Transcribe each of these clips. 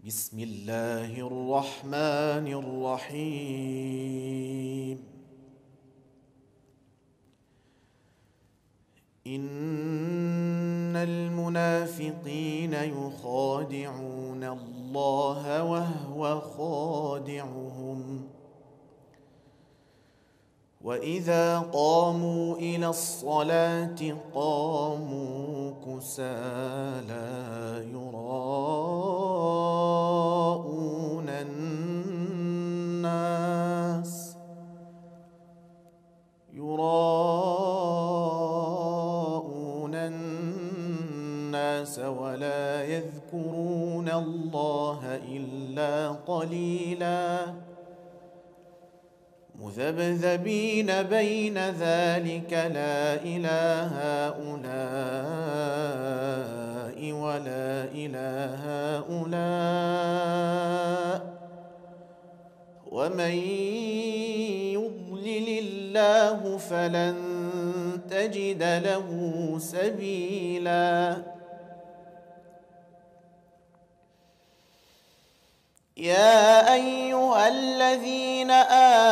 بسم الله الرحمن الرحيم إن المنافقين يخادعون الله وهو خادعهم وإذا قاموا إلى الصلاة قاموا كسالى يراءون الناس ولا يذكرون الله إلا قليلا مذبذبين بين ذلك لا إلى هؤلاء ولا إلى هؤلاء ومن يضلل الله فلن تجد له سبيلا يا أيها الذين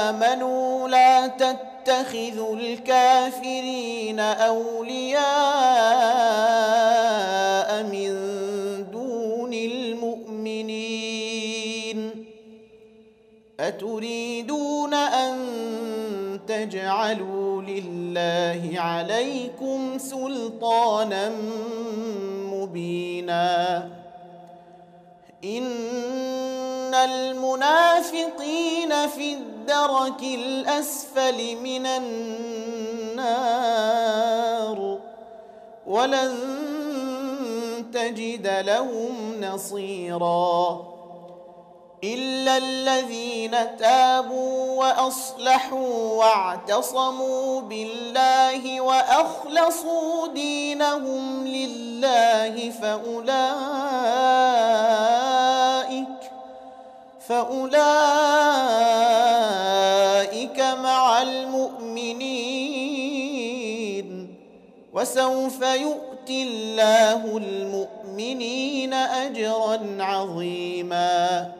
آمنوا لا تتخذوا الكافرين أولياء من دون المؤمنين أتريدون أن تجعلوا لله عليكم سلطانا مبينا إن المنافقين في الدرك الأسفل من النار ولن تجد لهم نصيرا إلا الذين تابوا وأصلحوا واعتصموا بالله وأخلصوا دينهم لله فأولئك مع المؤمنين وسوف يؤتي الله المؤمنين أجرا عظيما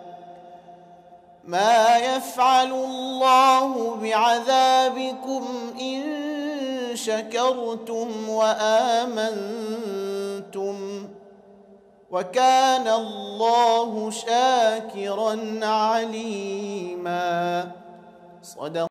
ما يفعل الله بعذابكم إن شكرتم وآمنتم وكان الله شاكرا عليما. صدق